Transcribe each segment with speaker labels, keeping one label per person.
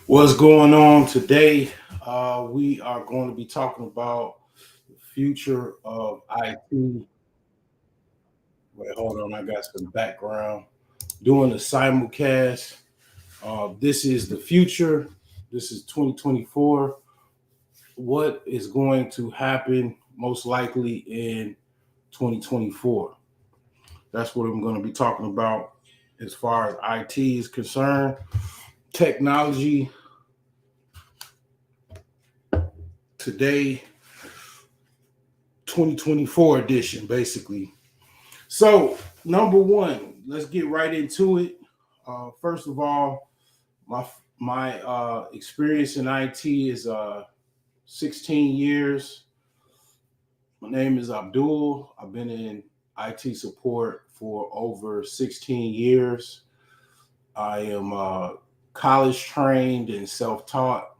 Speaker 1: What's going on today? We are going to be talking about the future of IT. Wait, hold on, I got some background. Doing the simulcast. This is the future. This is 2024. What is going to happen most likely in 2024? That's what I'm going to be talking about as far as IT is concerned. Technology today, 2024 edition, basically. So, number one, let's get right into it. First of all, my experience in IT is 16 years. My name is Abdul. I've been in IT support for over 16 years. I am college trained and self taught,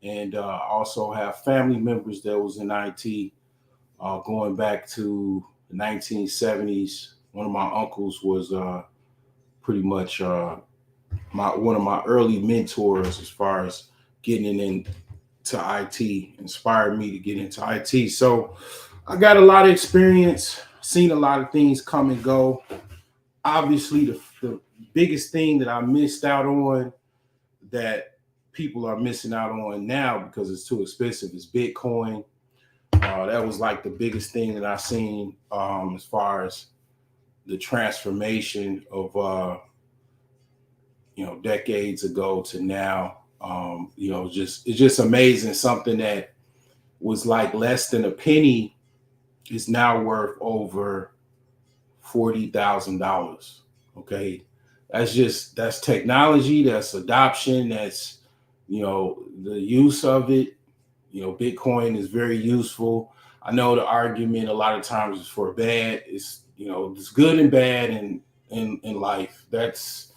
Speaker 1: and also have family members that was in IT going back to the 1970s. One of my uncles was pretty much my one of my early mentors as far as getting into IT, inspired me to get into IT. So I got a lot of experience, seen a lot of things come and go. Obviously, the biggest thing that I missed out on that people are missing out on now because it's too expensive is Bitcoin. That was like the biggest thing that I seen as far as the transformation of decades ago to now. Just it's just amazing. Something that was like less than a penny is now worth over $40,000. Okay, that's technology, that's adoption, that's the use of it. Bitcoin is very useful. I know the argument a lot of times is for bad. It's good and bad in life. That's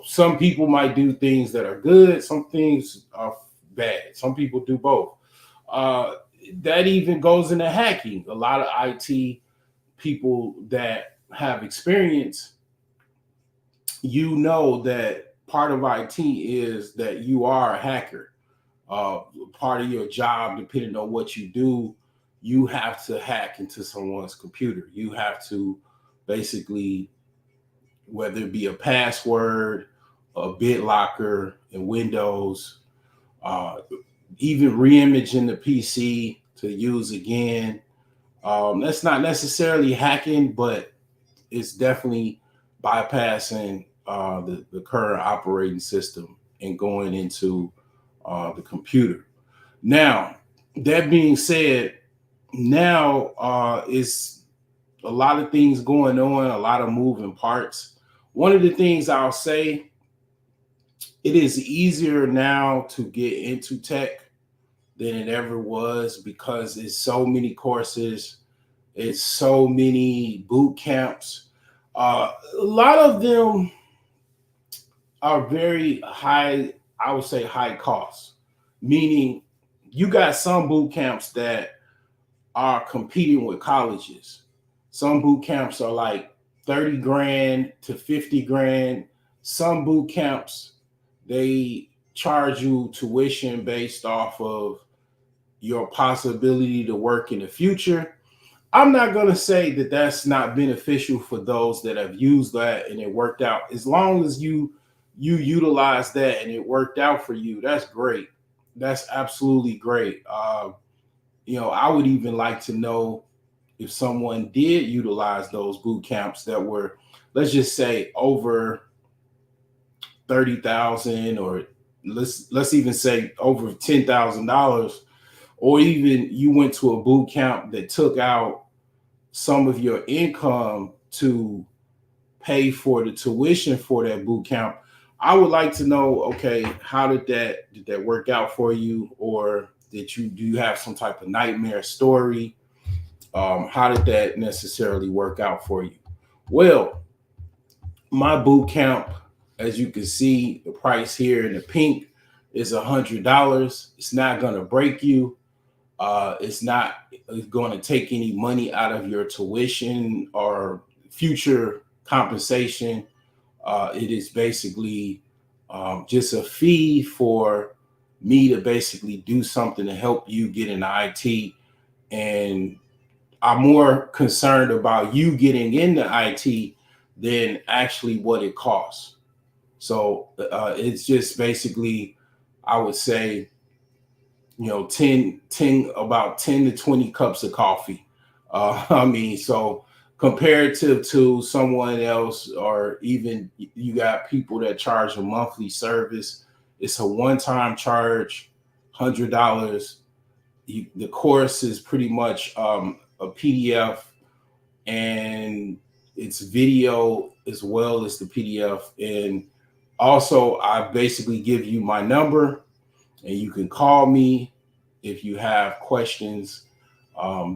Speaker 1: some people might do things that are good, some things are bad. Some people do both. Uh, that even goes into hacking. A lot of IT people that have experience, that part of IT is that you are a hacker. uh, Part of your job, depending on what you do, you have to hack into someone's computer. You have to basically, whether it be a password, a BitLocker in Windows, uh, even reimaging the PC to use again. That's not necessarily hacking, but it's definitely bypassing the current operating system and going into the computer. Now, that being said, now is a lot of things going on, a lot of moving parts. One of the things I'll say, it is easier now to get into tech than it ever was because it's so many courses, it's so many boot camps. A lot of them are very high, I would say high cost, meaning you got some boot camps that are competing with colleges. Some boot camps are like 30 grand to 50 grand. Some boot camps, they charge you tuition based off of your possibility to work in the future. I'm not going to say that that's not beneficial for those that have used that and it worked out. As long as you utilize that and it worked out for you, that's great. That's absolutely great. I would even like to know if someone did utilize those boot camps that were, let's just say, over 30,000, or let's even say over $10,000, or even you went to a boot camp that took out some of your income to pay for the tuition for that boot camp. I would like to know, okay, how did that work out for you, or do you have some type of nightmare story? How did that necessarily work out for you? Well, my boot camp, as you can see, the price here in the pink is $100. It's not gonna break you. It's not going to take any money out of your tuition or future compensation. It is basically just a fee for me to basically do something to help you get into IT. And I'm more concerned about you getting into IT than actually what it costs. So it's just basically, I would say, 10 about 10 to 20 cups of coffee. I mean, so comparative to someone else, or even you got people that charge a monthly service, it's a one-time charge, $100. The course is pretty much a PDF, and it's video as well as the PDF. And also, I basically give you my number, and you can call me if you have questions.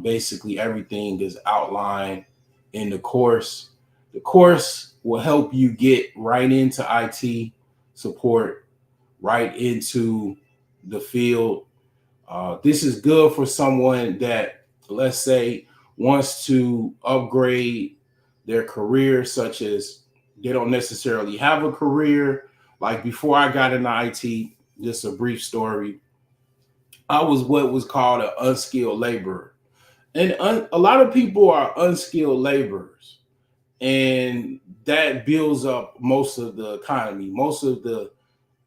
Speaker 1: Basically, everything is outlined in the course. The course will help you get right into IT support, right into the field. This is good for someone that, let's say, wants to upgrade their career, such as they don't necessarily have a career. Like before I got into IT, just a brief story, I was what was called an unskilled laborer. And a lot of people are unskilled laborers, and that builds up most of the economy. Most of the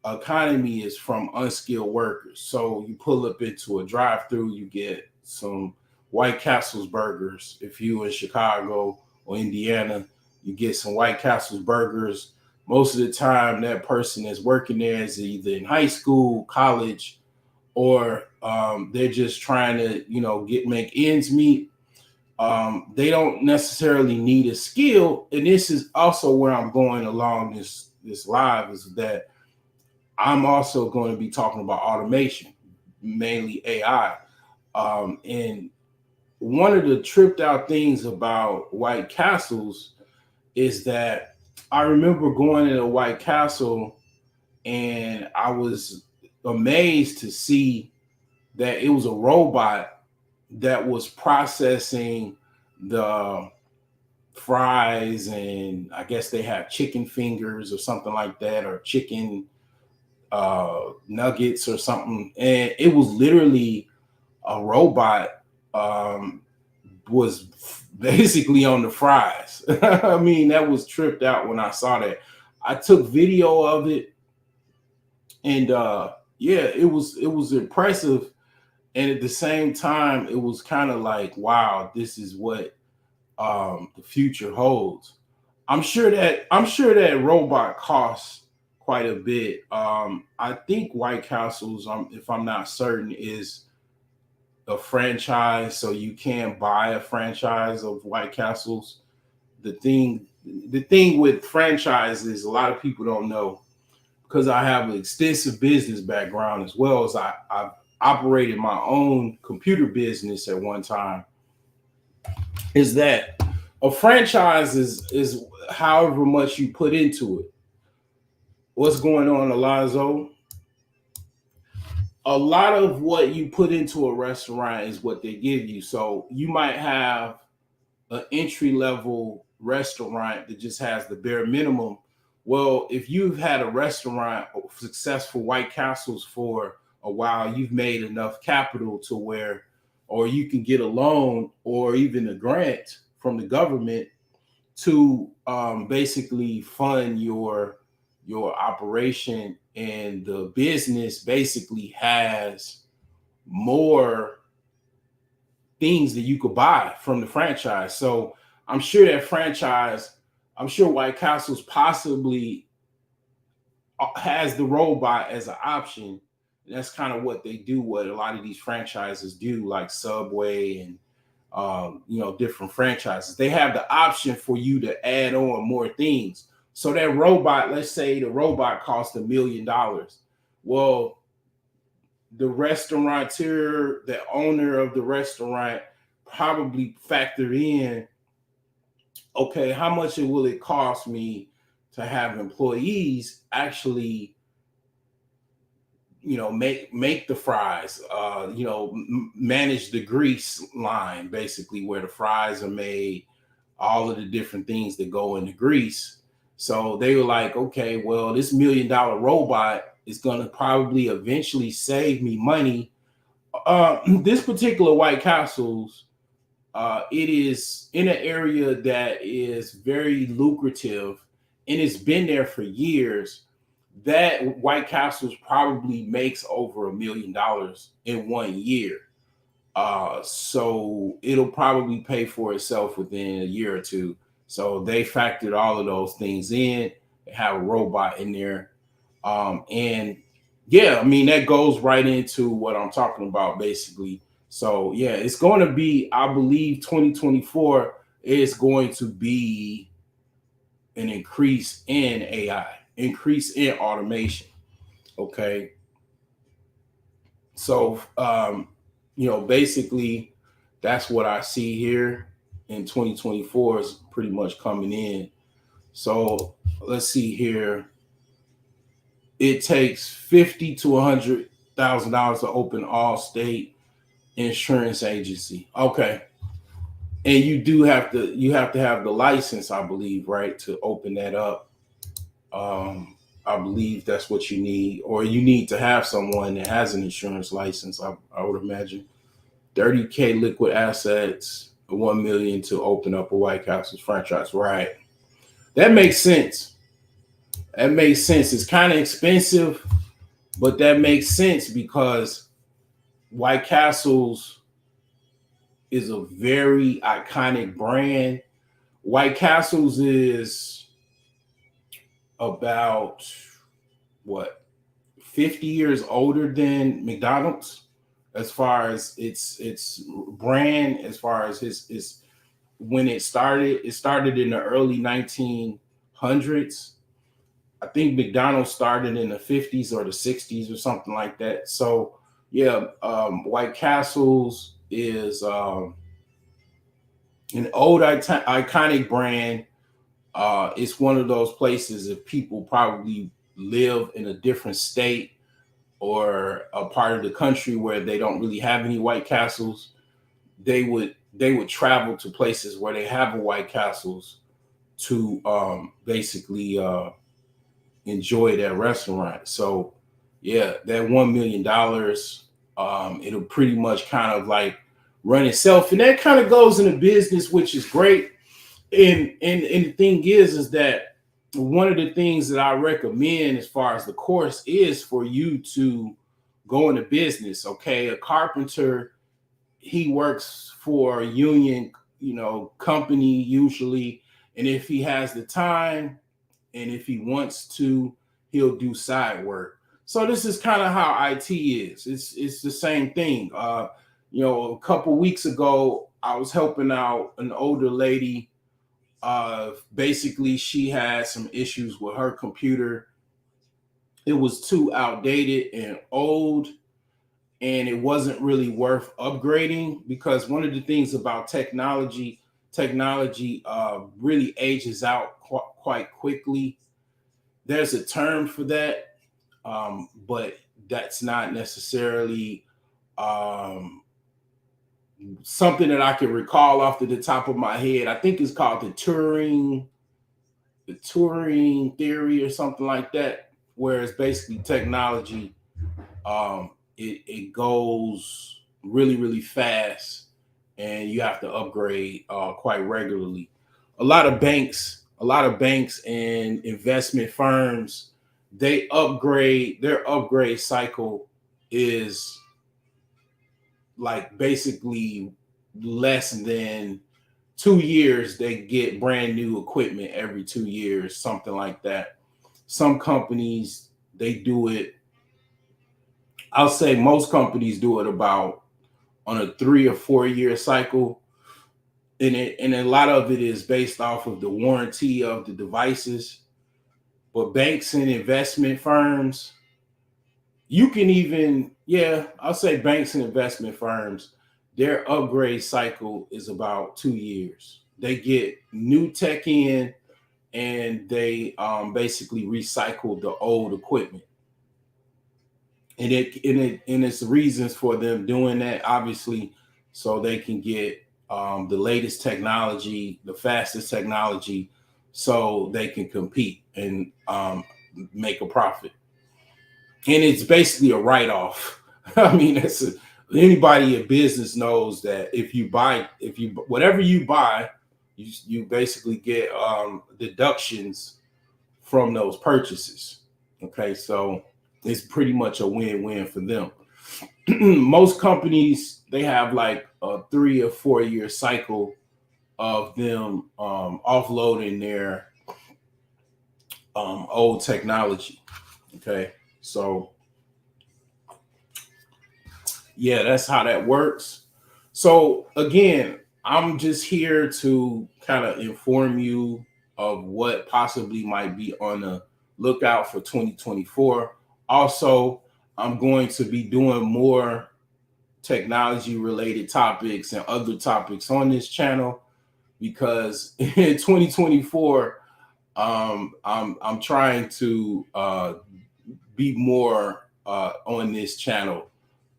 Speaker 1: economy is from unskilled workers. So you pull up into a drive-through, you get some White Castle's burgers. If you in Chicago or Indiana, you get some White Castle's burgers. Most of the time, that person is working there is either in high school, college, or they're just trying to, make ends meet. They don't necessarily need a skill, and this is also where I'm going along this live, is that I'm also going to be talking about automation, mainly AI. And one of the tripped out things about White Castles is that I remember going to White Castle, and I was amazed to see that it was a robot that was processing the fries, and I guess they have chicken fingers or something like that, or chicken nuggets or something, and it was literally a robot, was basically on the fries. I mean, that was tripped out when I saw that. I took video of it, and yeah, it was impressive, and at the same time, it was kind of like, wow, this is what the future holds. I'm sure that robot costs quite a bit. I think White Castles, if I'm not certain, is a franchise, so you can buy a franchise of White Castles. The thing with franchises, a lot of people don't know, because I have an extensive business background, as well as I've operated my own computer business at one time, is that a franchise is however much you put into it. What's going on, Alonzo? A lot of what you put into a restaurant is what they give you. So you might have an entry level restaurant that just has the bare minimum. Well, if you've had a restaurant, successful White Castles for a while, you've made enough capital to where, or you can get a loan or even a grant from the government to basically fund your operation, and the business basically has more things that you could buy from the franchise. So I'm sure that franchise, I'm sure White Castles possibly has the robot as an option. That's kind of what they do, what a lot of these franchises do, like Subway and different franchises. They have the option for you to add on more things. So that robot, let's say the robot costs $1 million. Well, the restaurateur, the owner of the restaurant, probably factor in, okay, how much will it cost me to have employees actually, make the fries, manage the grease line, basically where the fries are made, all of the different things that go in the grease. So they were like, okay, well, this $1 million robot is going to probably eventually save me money. This particular White Castles, it is in an area that is very lucrative and it's been there for years. That White Castles probably makes over $1 million in 1 year. So it'll probably pay for itself within a year or two. So they factored all of those things in. They have a robot in there. And yeah, I mean, that goes right into what I'm talking about basically. So yeah, it's going to be, I believe 2024 is going to be an increase in AI, increase in automation. Okay. So, basically, that's what I see here in 2024 is pretty much coming in. So let's see here. It takes 50 to $100,000 to open all state insurance agency. Okay, and you have to have the license, I believe, right, to open that up. I believe that's what you need, or you need to have someone that has an insurance license. I would imagine 30K liquid assets, 1 million to open up a White Castles franchise. Right, that makes sense. That makes sense. It's kind of expensive, but that makes sense because White Castles is a very iconic brand. White Castles is about what 50 years older than McDonald's as far as its brand, as far as his when it started in the early 1900s. I think McDonald's started in the 50s or the 60s or something like that. So yeah, White Castles is an old iconic brand. It's one of those places if people probably live in a different state or a part of the country where they don't really have any White Castles, they would travel to places where they have a White Castles to basically enjoy that restaurant. So yeah, that $1 million, it'll pretty much kind of like run itself, and that kind of goes into business, which is great. And the thing is that one of the things that I recommend as far as the course is for you to go into business. Okay, a carpenter, he works for a union, company usually, and if he has the time and if he wants to, he'll do side work. So this is kind of how IT is. It's the same thing. A couple weeks ago, I was helping out an older lady. Basically, she had some issues with her computer. It was too outdated and old, and it wasn't really worth upgrading because one of the things about technology really ages out quite quickly. There's a term for that, but that's not necessarily um, something that I can recall off to the top of my head. I think it's called the Turing theory or something like that, where it's basically technology. It goes really really fast, and you have to upgrade quite regularly. A lot of banks and investment firms, their upgrade cycle is like basically less than 2 years. They get brand new equipment every 2 years, something like that. Some companies, they do it, I'll say most companies do it about on a 3 or 4 year cycle. And a lot of it is based off of the warranty of the devices. But banks and investment firms, you can even, yeah, I'll say banks and investment firms, their upgrade cycle is about 2 years. They get new tech in, and they basically recycle the old equipment. And it's reasons for them doing that, obviously, so they can get the latest technology, the fastest technology, so they can compete and make a profit. And it's basically a write-off. I mean, anybody in business knows that if you whatever you buy, you basically get deductions from those purchases. Okay, so it's pretty much a win-win for them. Most companies, they have like a 3 or 4 year cycle of them offloading their old technology. Okay, so yeah, that's how that works. So again, I'm just here to kind of inform you of what possibly might be on the lookout for 2024. Also, I'm going to be doing more technology related topics and other topics on this channel because in 2024, I'm trying to be more on this channel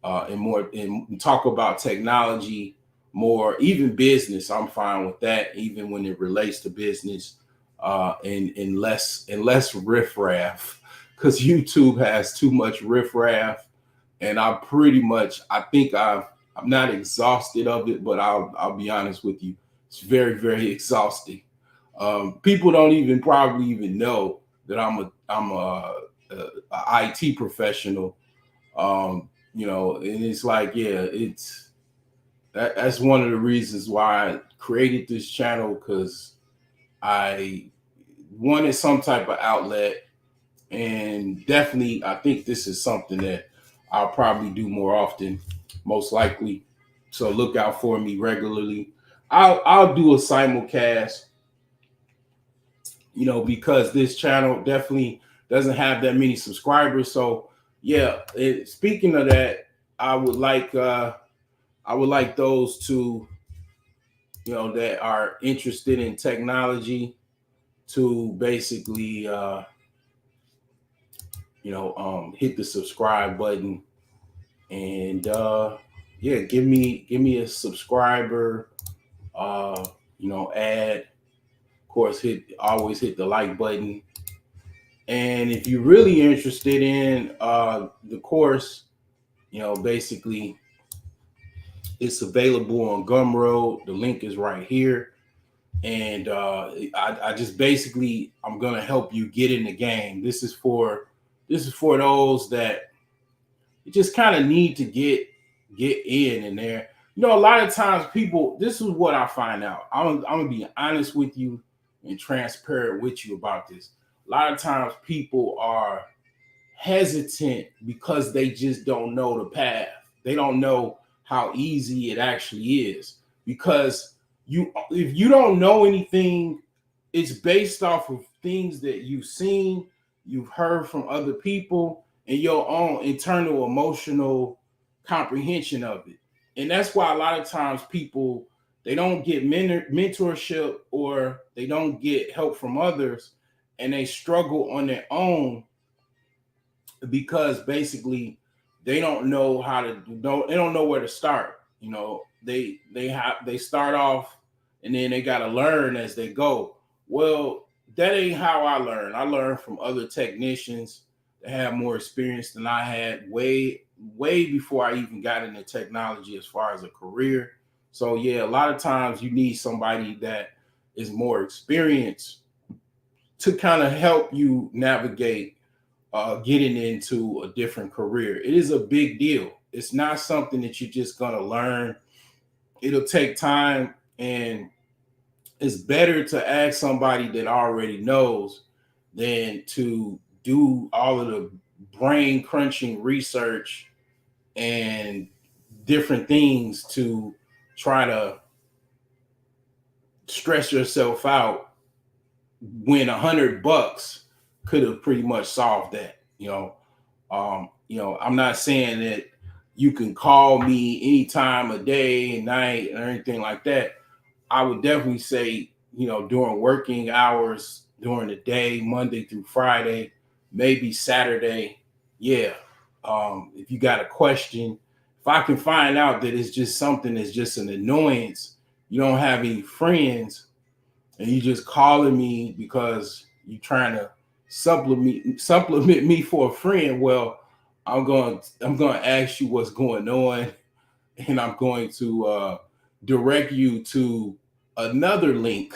Speaker 1: and more and talk about technology more, even business. I'm fine with that, even when it relates to business, and less riffraff, because YouTube has too much riffraff, and I think I'm not exhausted of it, but I'll be honest with you, it's very very exhausting. People don't even probably even know that I'm a IT professional. And it's like, yeah, that's one of the reasons why I created this channel, because I wanted some type of outlet, and definitely I think this is something that I'll probably do more often, most likely. So look out for me regularly. I'll do a simulcast, because this channel definitely doesn't have that many subscribers. So yeah, speaking of that, I would like those to, that are interested in technology to basically hit the subscribe button, and yeah, give me a subscriber ad. Of course, always hit the like button. And if you're really interested in the course, basically it's available on Gumroad. The link is right here. And I just basically, I'm gonna help you get in the game. This is for those that you just kind of need to get in there. A lot of times people, this is what I find out. I'm gonna be honest with you and transparent with you about this. A lot of times people are hesitant because they just don't know the path. They don't know how easy it actually is. Because if you don't know anything, it's based off of things that you've seen, you've heard from other people, and your own internal emotional comprehension of it. And that's why a lot of times people, they don't get mentorship, or they don't get help from others, and they struggle on their own, because basically they don't know they don't know where to start. They start off, and then they got to learn as they go. Well, that ain't how I learned. I learned from other technicians that have more experience than I had, way before I even got into technology as far as a career. So yeah, a lot of times you need somebody that is more experienced to kind of help you navigate getting into a different career. It is a big deal. It's not something that you're just gonna learn. It'll take time, and it's better to ask somebody that already knows than to do all of the brain crunching research and different things to try to stress yourself out, when $100 could have pretty much solved that. I'm not saying that you can call me anytime of day and night or anything like that. I would definitely say, during working hours, during the day, Monday through Friday, maybe Saturday. Yeah. If you got a question, if I can find out that it's just something that's just an annoyance, you don't have any friends, and you just calling me because you trying to supplement me for a friend, well, I'm going to ask you what's going on, and I'm going to direct you to another link,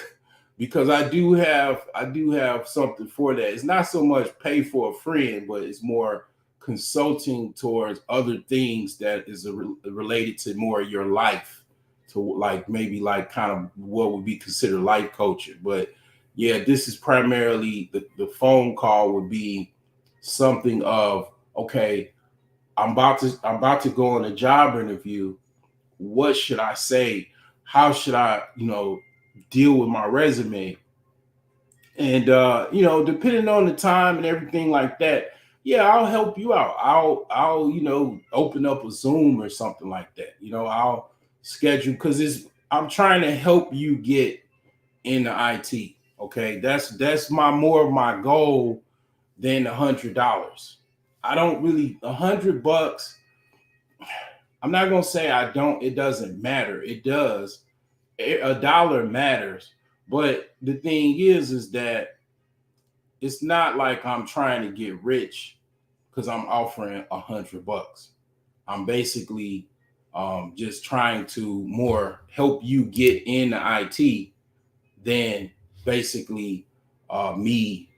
Speaker 1: because I do have something for that. It's not so much pay for a friend, but it's more consulting towards other things that is related to more of your life, to like maybe like kind of what would be considered life coaching. But yeah, this is primarily the phone call would be something of, okay, I'm about to go on a job interview. What should I say? How should I, deal with my resume? And depending on the time and everything like that, yeah, I'll help you out. I'll open up a Zoom or something like that. I'll schedule, because it's I'm trying to help you get into IT. Okay, that's my more of my goal than $100. I don't really $100. I'm not gonna say I don't. It doesn't matter. It does. A dollar matters. But the thing is that it's not like I'm trying to get rich because I'm offering $100. I'm basically just trying to more help you get into IT than basically me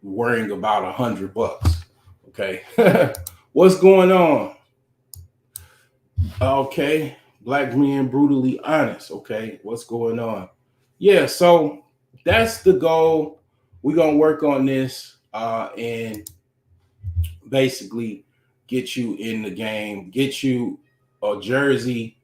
Speaker 1: worrying about $100. Okay, what's going on? Okay, black men brutally honest. Okay, what's going on? Yeah, so that's the goal. We're gonna work on this and basically get you in the game, get you a jersey,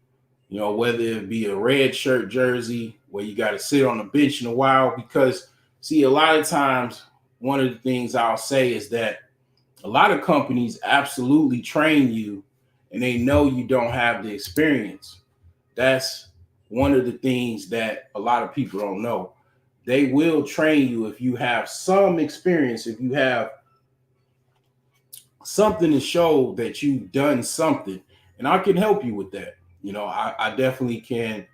Speaker 1: whether it be a red shirt jersey where you got to sit on the bench in a while. Because, see, a lot of times, one of the things I'll say is that a lot of companies absolutely train you and they know you don't have the experience. That's one of the things that a lot of people don't know. They will train you if you have some experience, if you have something to show that you've done something. And I can help you with that. I definitely can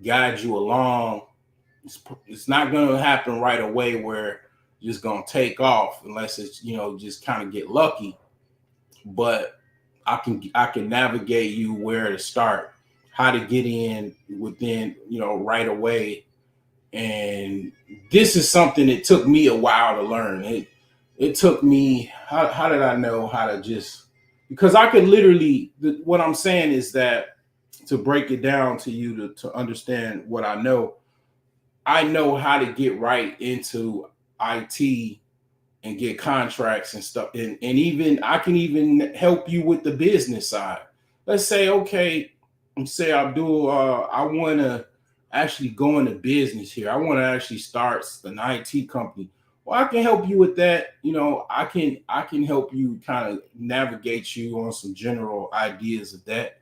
Speaker 1: guide you along. It's not going to happen right away where you're just going to take off unless it's, just kind of get lucky. But I can navigate you where to start, how to get in within, right away. And this is something that took me a while to learn. It took me, how did I know how to just, because I could literally, what I'm saying is that, to break it down to you to understand what I know how to get right into IT and get contracts and stuff. And even I can even help you with the business side. Let's say, okay, say Abdul, I want to actually go into business here. I want to actually start an IT company. Well, I can help you with that. I can help you kind of navigate you on some general ideas of that.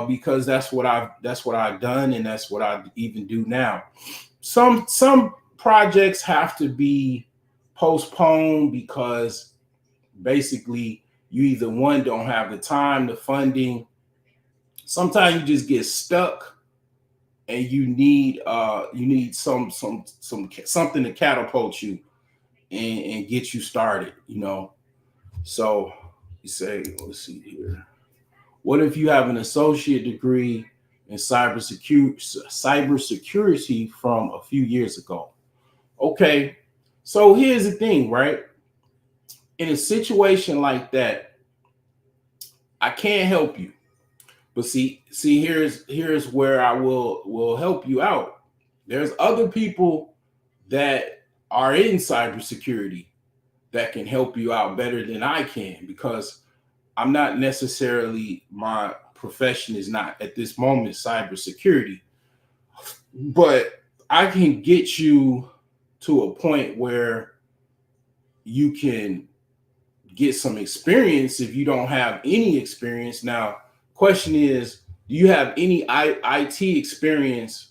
Speaker 1: Because that's what I've done, and that's what I even do now. Some projects have to be postponed because basically you either one don't have the time, the funding. Sometimes you just get stuck and you need something to catapult you and get you started. So you say, let's see here. What if you have an associate degree in cybersecurity from a few years ago? Okay, so here's the thing, right? In a situation like that, I can't help you. But see, here's where I will help you out. There's other people that are in cybersecurity that can help you out better than I can, because I'm not necessarily, my profession is not at this moment cybersecurity, but I can get you to a point where you can get some experience if you don't have any experience. Now, question is, do you have any IT experience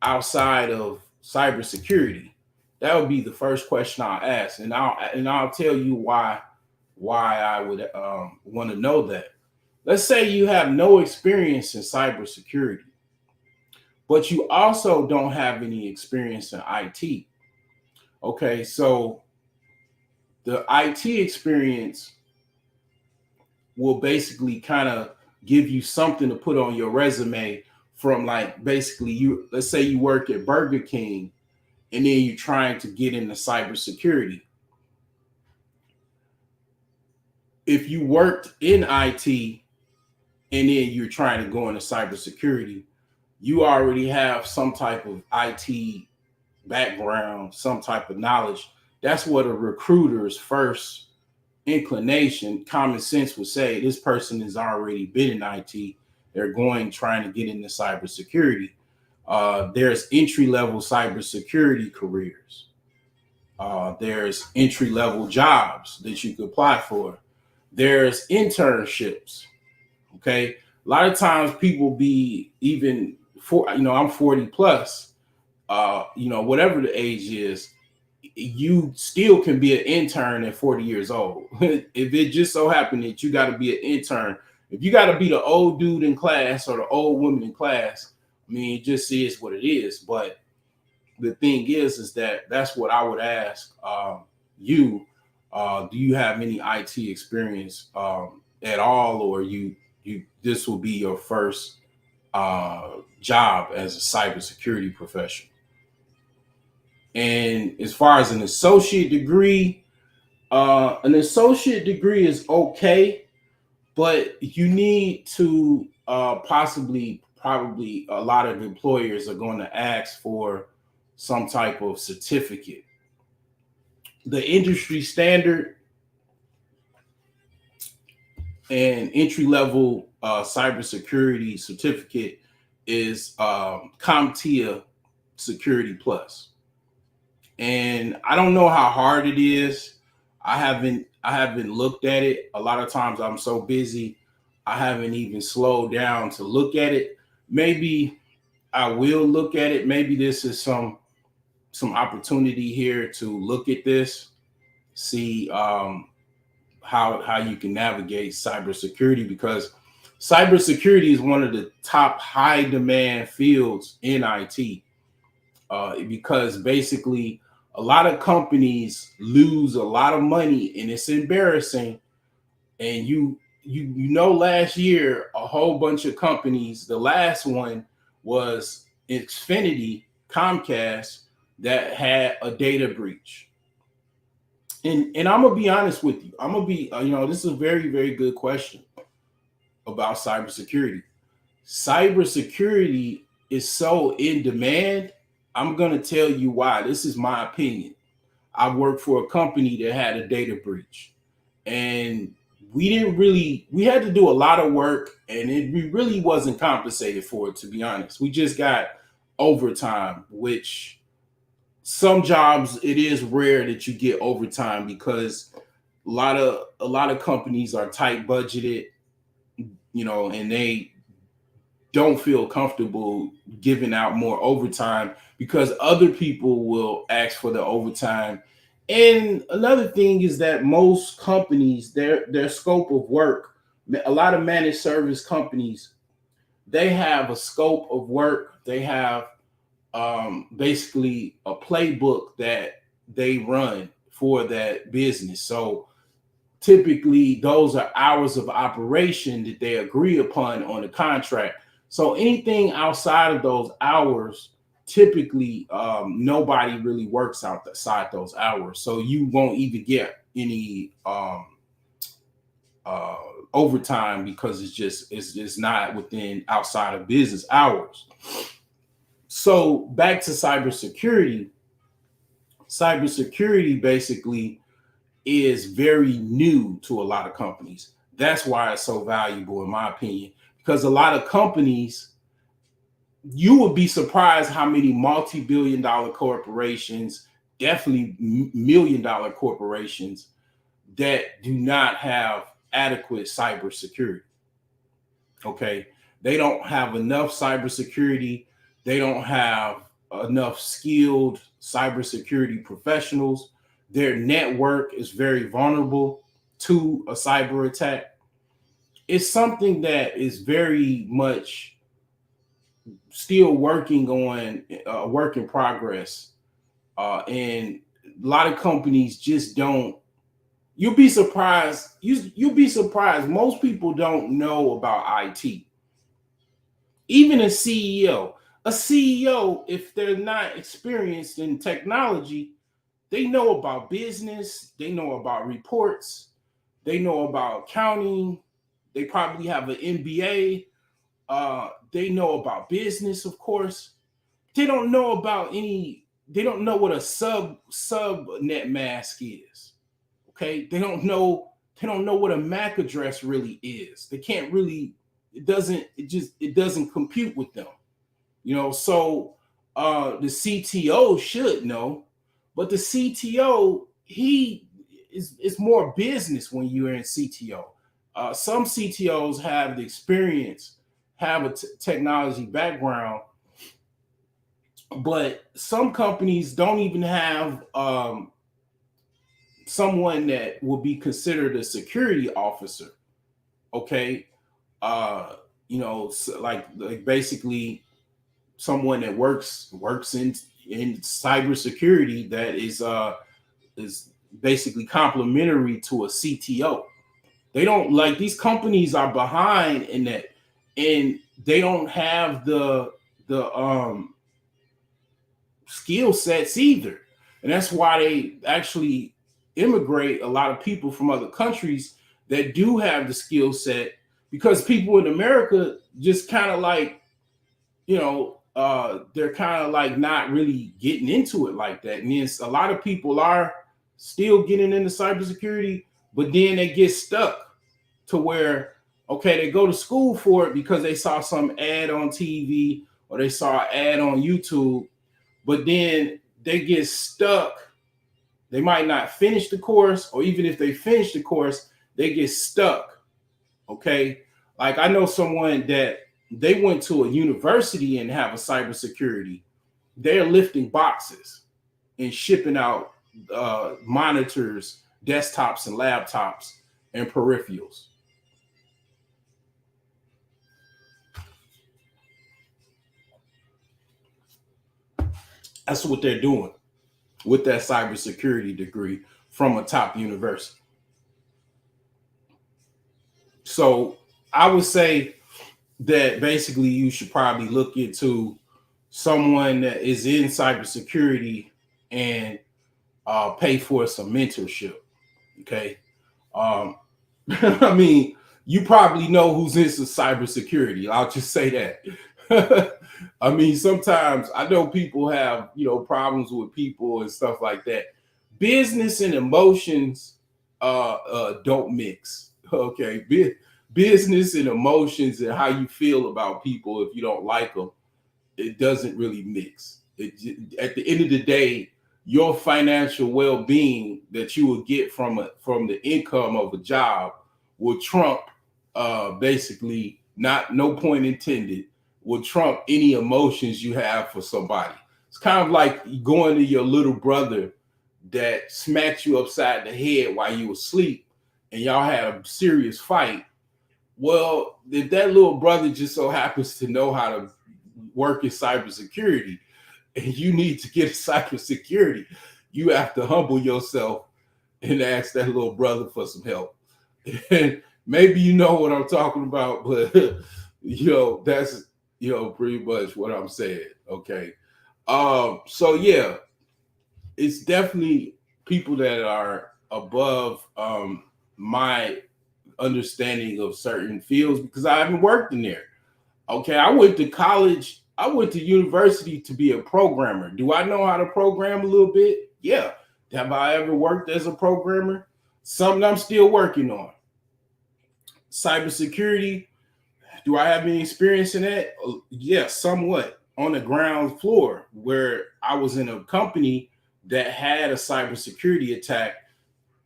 Speaker 1: outside of cybersecurity? That would be the first question I'll ask, and I'll tell you why I would want to know that. Let's say you have no experience in cybersecurity, but you also don't have any experience in IT. Okay, so the IT experience will basically kind of give you something to put on your resume from, like, basically, you, let's say you work at Burger King and then you're trying to get into cybersecurity. If you worked in IT and then you're trying to go into cybersecurity, you already have some type of IT background, some type of knowledge. That's what a recruiter's first inclination, common sense would say, this person has already been in IT. They're going trying to get into cybersecurity. There's entry level cybersecurity careers. There's entry level jobs that you could apply for. There's internships. Okay. A lot of times people be even for, I'm 40 plus, whatever the age is, you still can be an intern at 40 years old. If it just so happened that you got to be an intern, if you got to be the old dude in class or the old woman in class, I mean, it just is what it is. But the thing is that that's what I would ask you. Do you have any IT experience at all, or you this will be your first job as a cybersecurity professional? And as far as an associate degree is okay, but you need to probably a lot of employers are going to ask for some type of certificate. The industry standard and entry level cybersecurity certificate is CompTIA Security Plus. And I don't know how hard it is. I haven't looked at it. A lot of times I'm so busy, I haven't even slowed down to look at it. Maybe I will look at it. Maybe this is some opportunity here to look at this, see how you can navigate cybersecurity, because cybersecurity is one of the top high demand fields in IT. Because basically a lot of companies lose a lot of money and it's embarrassing. And last year a whole bunch of companies, the last one was Xfinity, Comcast, that had a data breach. And I'm gonna be honest with you. I'm gonna be this is a very, very good question about cybersecurity. Cybersecurity is so in demand. I'm going to tell you why. This is my opinion. I worked for a company that had a data breach, and we had to do a lot of work, and we really wasn't compensated for it, to be honest. We just got overtime, which some jobs, it is rare that you get overtime because a lot of companies are tight budgeted, and they don't feel comfortable giving out more overtime because other people will ask for the overtime. And another thing is that most companies, their scope of work, a lot of managed service companies, they have a scope of work. They have basically a playbook that they run for that business. So typically those are hours of operation that they agree upon on the contract. So anything outside of those hours, typically nobody really works outside those hours. So you won't even get any overtime because it's not within outside of business hours. So back to cybersecurity. Cybersecurity basically is very new to a lot of companies. That's why it's so valuable, in my opinion, because a lot of companies, you would be surprised how many multi-billion-dollar corporations, definitely million-dollar corporations, that do not have adequate cybersecurity. Okay, they don't have enough cybersecurity. They don't have enough skilled cybersecurity professionals. Their network is very vulnerable to a cyber attack. It's something that is very much still working on work in progress, and a lot of companies just don't. You'll be surprised. You'll be surprised. Most people don't know about IT. Even a CEO, if they're not experienced in technology, they know about business, they know about reports, they know about accounting, they probably have an MBA, they know about business, of course. They don't know about any, they don't know what a subnet mask is. Okay. They don't know what a MAC address really is. They can't really, it doesn't compute with them. So the CTO should know, but the CTO, he is more business when you're in CTO. Some CTOs have the experience, have a technology background, but some companies don't even have someone that will be considered a security officer. Okay, uh, like basically someone that works in cybersecurity that is basically complementary to a CTO. They don't like these companies are behind in that, and they don't have the skill sets either, and that's why they actually immigrate a lot of people from other countries that do have the skill set, because people in America just kind of like, they're kind of like not really getting into it like that. And then a lot of people are still getting into cybersecurity, but then they get stuck to where, okay, they go to school for it because they saw some ad on TV or they saw an ad on YouTube, but then they get stuck. They might not finish the course, or even if they finish the course, they get stuck. Okay. Like I know someone that they went to a university and have a cybersecurity. They're lifting boxes and shipping out monitors, desktops, and laptops and peripherals. That's what they're doing with that cybersecurity degree from a top university. So I would say that basically you should probably look into someone that is in cybersecurity and pay for some mentorship. Okay. Um, I mean, you probably know who's into cybersecurity. I'll just say that. I mean, sometimes I know people have, problems with people and stuff like that. Business and emotions don't mix. Okay. Business and emotions and how you feel about people, if you don't like them, it doesn't really mix. At the end of the day, your financial well-being that you will get from the income of a job will trump, basically, not no point intended, will trump any emotions you have for somebody. It's kind of like going to your little brother that smacked you upside the head while you were asleep and y'all had a serious fight. Well, if that little brother just so happens to know how to work in cybersecurity and you need to get cybersecurity, you have to humble yourself and ask that little brother for some help. And maybe you know what I'm talking about, but that's pretty much what I'm saying. Okay. So yeah, it's definitely people that are above my understanding of certain fields because I haven't worked in there. Okay, I went to college, I went to university to be a programmer. Do I know how to program a little bit? Yeah. Have I ever worked as a programmer? Something I'm still working on. Cybersecurity, do I have any experience in that? Yes, somewhat on the ground floor where I was in a company that had a cybersecurity attack.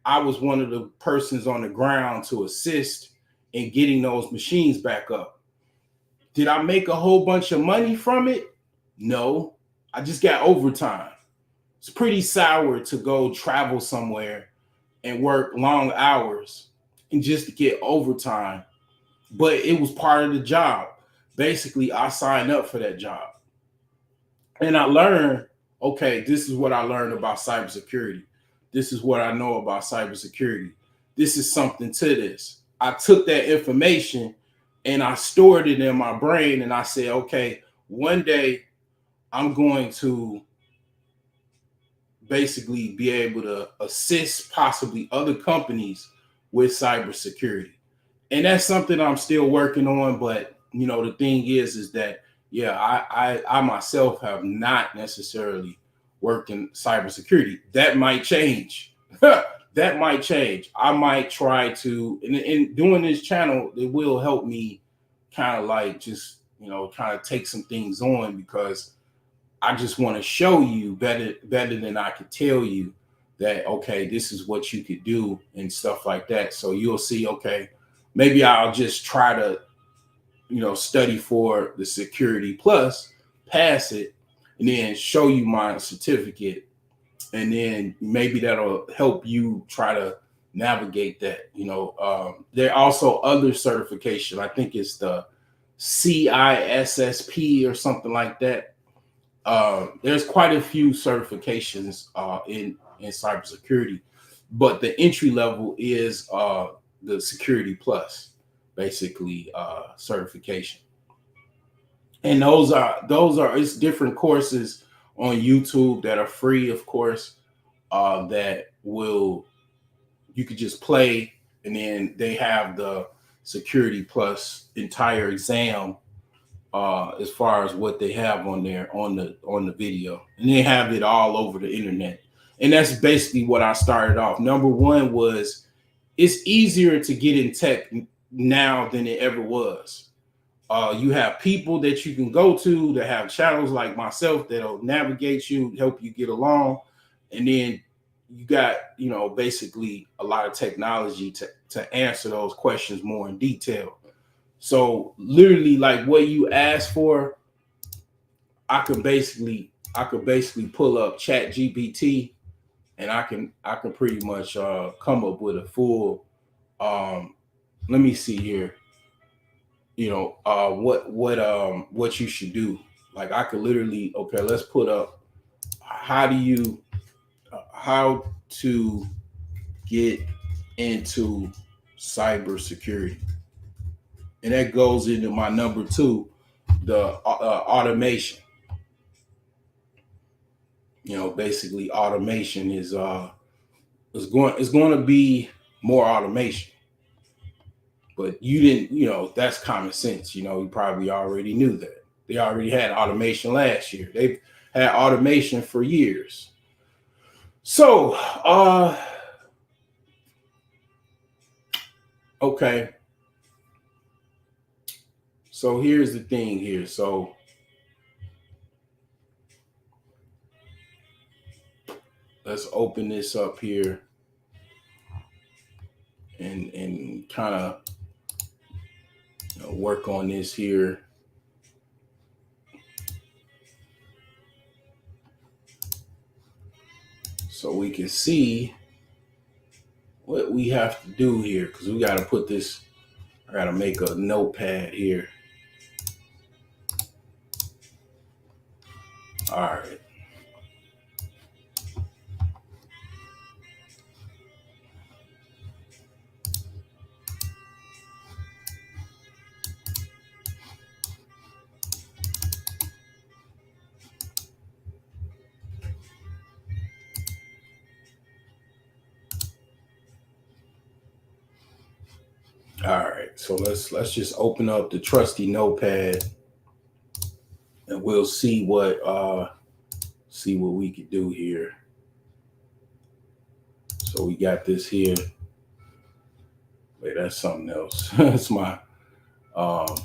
Speaker 1: I was one of the persons on the ground to assist in getting those machines back up. Did I make a whole bunch of money from it? No, I just got overtime. It's pretty sour to go travel somewhere and work long hours and just to get overtime, but it was part of the job. basically I signed up for that job and I learned, okay, this is what I learned about cybersecurity. This is what I know about cybersecurity. This is something to this. I took that information and I stored it in my brain and I said, okay, one day I'm going to basically be able to assist possibly other companies with cybersecurity. And that's something I'm still working on. But the thing is that yeah, I myself have not necessarily worked in cybersecurity. That might change. That might change. I might try to, and doing this channel, it will help me kind of like just kind of take some things on, because I just want to show you better than I could tell you that, okay, this is what you could do and stuff like that. So you'll see, okay, maybe I'll just try to, study for the Security Plus, pass it, and then show you my certificate. And then maybe that'll help you try to navigate that. There are also other certification. I think it's the CISSP or something like that. There's quite a few certifications in cybersecurity, but the entry level is the Security Plus, basically certification. And those are it's different courses on YouTube that are free, of course, that will you could just play, and then they have the Security Plus entire exam as far as what they have on there on the video, and they have it all over the internet. And that's basically what I started off. Number one was, it's easier to get in tech now than it ever was. You have people that you can go to that have channels like myself that'll navigate you, help you get along, and then you got basically a lot of technology to answer those questions more in detail. So literally, like what you asked for, I could basically pull up Chat GPT, and I can pretty much come up with a full. Let me see here. What you should do. Like I could literally, okay, let's put up how to get into cybersecurity, and that goes into my number two, the automation. Basically automation is going to be more automation. But you didn't, that's common sense. You probably already knew that. They already had automation last year. They've had automation for years. So, okay. So here's the thing here. So let's open this up here and kind of work on this here. So we can see what we have to do here, because we got to put this, I got to make a notepad here. All right. All right, so let's just open up the trusty notepad, and we'll see what we could do here. So we got this here. Wait, that's something else. Um,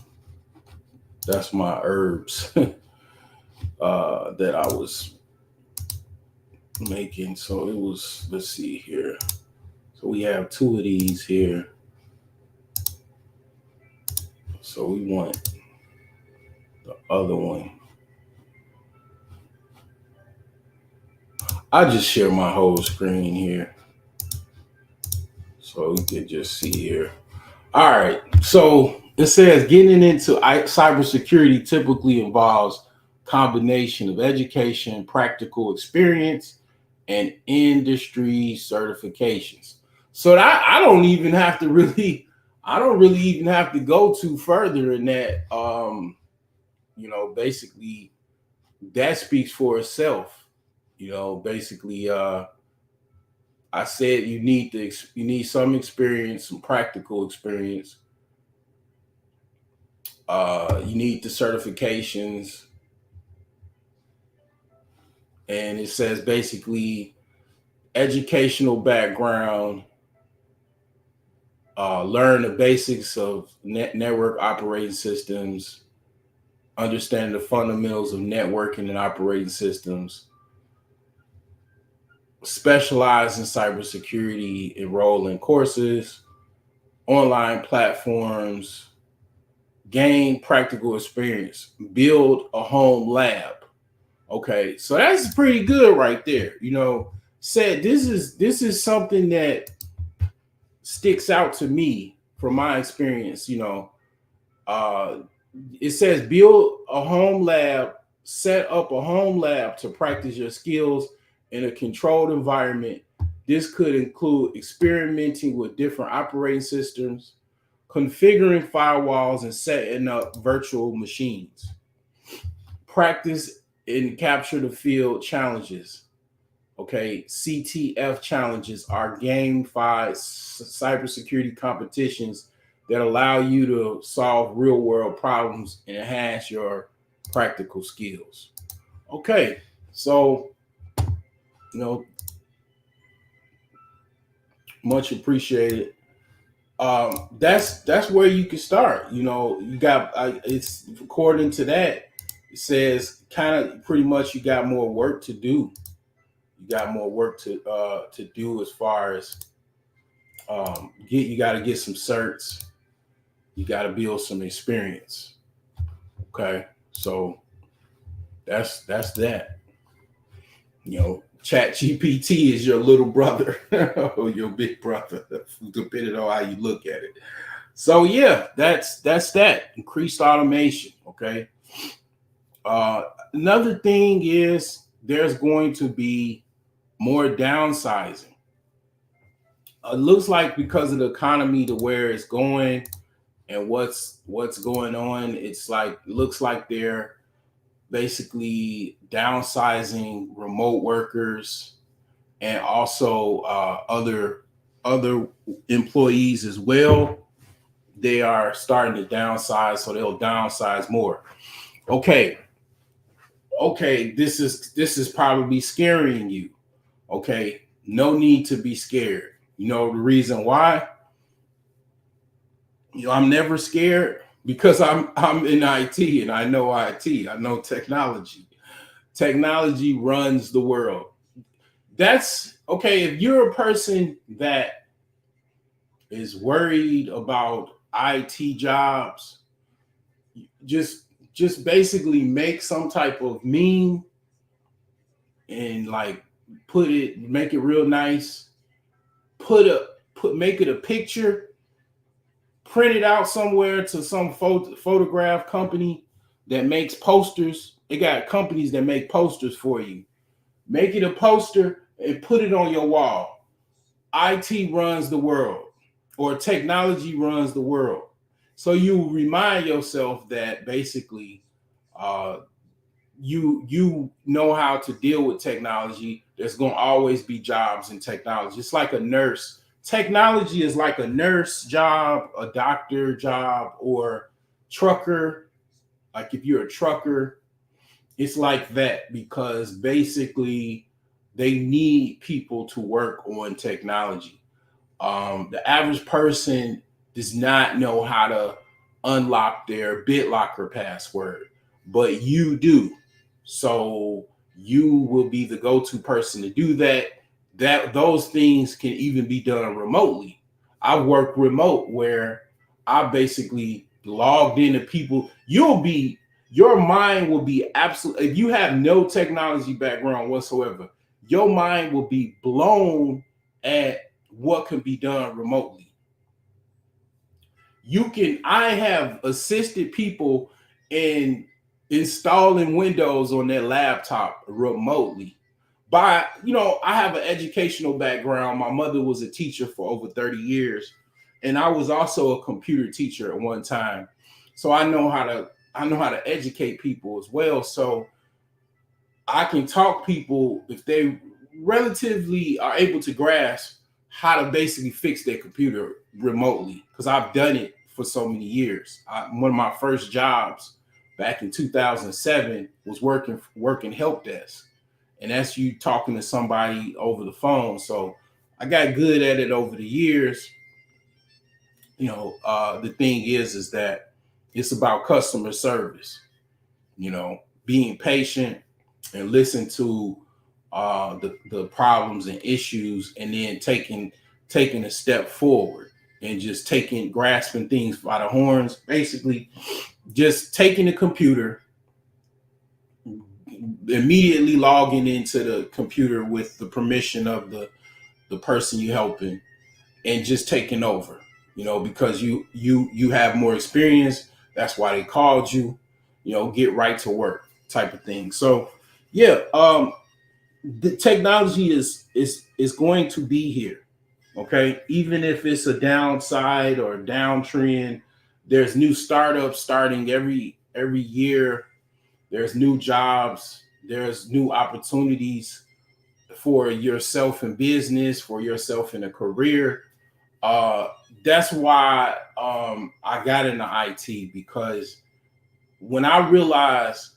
Speaker 1: that's my herbs that I was making. So it was. Let's see here. So we have two of these here. So we want the other one. I just share my whole screen here, so you can just see here. All right, so It says getting into cybersecurity typically involves combination of education, practical experience, and industry certifications. So that I don't even have to really, I don't really even have to go too further in that. Basically that speaks for itself. Basically, I said you need some experience, some practical experience. You need the certifications, and it says basically educational background, learn the basics of network operating systems, understand the fundamentals of networking and operating systems, specialize in cybersecurity, enroll in courses, online platforms, gain practical experience, build a home lab. Okay, so that's pretty good right there. Said this is something that sticks out to me from my experience. Uh, it says build a home lab, set up a home lab to practice your skills in a controlled environment. This could include experimenting with different operating systems, configuring firewalls, and setting up virtual machines. Practice and capture the field challenges. Okay, CTF challenges are gamified cybersecurity competitions that allow you to solve real world problems and enhance your practical skills. Okay, so you know, much appreciated. That's where you can start. You got it's according to that. It says kind of pretty much you got more work to do. You got more work to do as far as you got to get some certs. You got to build some experience. Okay, so that's that. Chat GPT is your little brother or your big brother, depending on how you look at it. So yeah, that's that increased automation. Okay. Another thing is there's going to be more downsizing. It looks like because of the economy to where it's going and what's going on, it's like looks like they're basically downsizing remote workers and also other employees as well. They are starting to downsize, so they'll downsize more. Okay, this is probably scaring you. Okay, no need to be scared. The reason why? I'm never scared because I'm in IT and I know IT. I know technology. Technology runs the world. That's okay. If you're a person that is worried about IT jobs, just basically make some type of meme and like make it real nice. Make it a picture, print it out somewhere to some photograph company that makes posters. They got companies that make posters for you. Make it a poster and put it on your wall. IT runs the world, or technology runs the world. So you remind yourself that basically uh, you know how to deal with technology. There's going to always be jobs in technology. It's like a nurse. Technology is like a nurse job, a doctor job, or trucker. Like if you're a trucker, it's like that because basically they need people to work on technology. The average person does not know how to unlock their BitLocker password, but you do. So you will be the go-to person to do that. Those things can even be done remotely. I work remote where I basically logged into people. Your mind will be absolutely, if you have no technology background whatsoever, your mind will be blown at what can be done remotely. I have assisted people in installing Windows on their laptop remotely. By, I have an educational background. My mother was a teacher for over 30 years, and I was also a computer teacher at one time. So I know how to educate people as well. So I can talk people if they relatively are able to grasp how to basically fix their computer remotely, because I've done it for so many years. One of my first jobs back in 2007 was working help desk, and that's you talking to somebody over the phone. So I got good at it over the years. The thing is that it's about customer service. Being patient and listen to the problems and issues, and then taking a step forward and just grasping things by the horns. Basically, just taking the computer, immediately logging into the computer with the permission of the person you're helping, and just taking over. Because you have more experience. That's why they called you. Get right to work type of thing. So yeah, the technology is going to be here. Okay, even if it's a downside or a downtrend, there's new startups starting every year. There's new jobs. There's new opportunities for yourself in business, for yourself in a career. Uh, that's why I got into IT, because when I realized,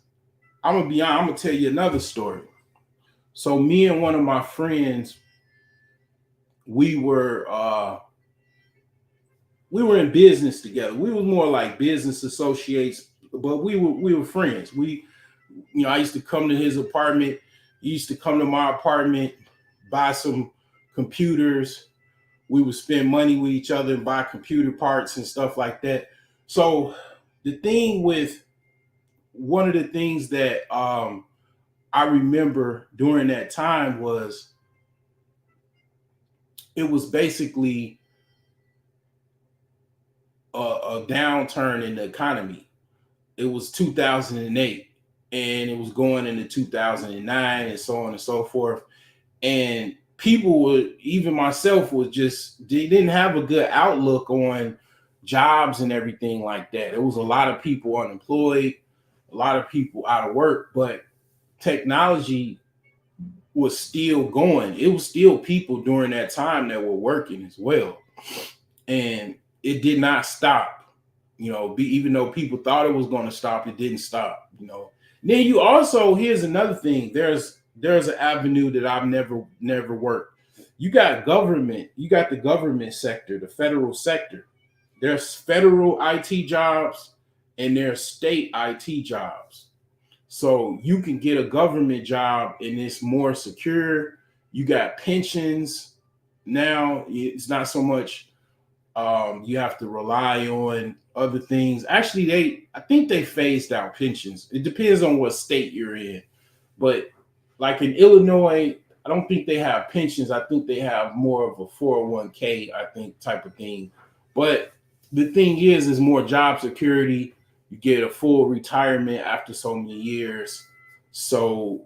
Speaker 1: I'm gonna be honest, I'm gonna tell you another story. So me and one of my friends, we were in business together. We were more like business associates, but we were friends. I used to come to his apartment. He used to come to my apartment, buy some computers. We would spend money with each other and buy computer parts and stuff like that. So the thing with one of the things that I remember during that time was, it was basically a downturn in the economy. It was 2008, and it was going into 2009, and so on and so forth. And people would, even myself, was just, they didn't have a good outlook on jobs and everything like that. There was a lot of people unemployed, a lot of people out of work, but technology was still going. It was still people during that time that were working as well. And it did not stop. Even though people thought it was going to stop, it didn't stop. Then you also, here's another thing. There's an avenue that I've never worked. You got the government sector, the federal sector. There's federal IT jobs and there's state IT jobs. So you can get a government job and it's more secure. You got pensions now. It's not so much you have to rely on other things. Actually, I think they phased out pensions. It depends on what state you're in. But like in Illinois, I don't think they have pensions. I think they have more of a 401k, I think, type of thing. But the thing is more job security. You get a full retirement after so many years. So,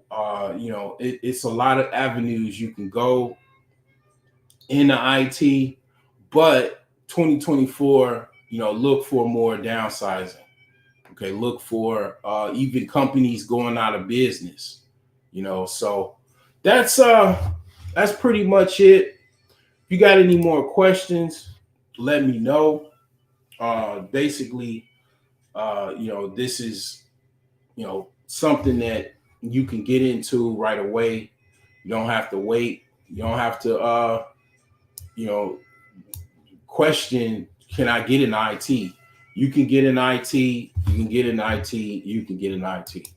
Speaker 1: it's a lot of avenues you can go into IT, but 2024, look for more downsizing. Okay, look for even companies going out of business. So that's pretty much it. If you got any more questions, let me know. Basically, this is something that you can get into right away. You don't have to wait. You don't have to you know question, can I get an IT? You can get an IT. You can get an IT. You can get an IT.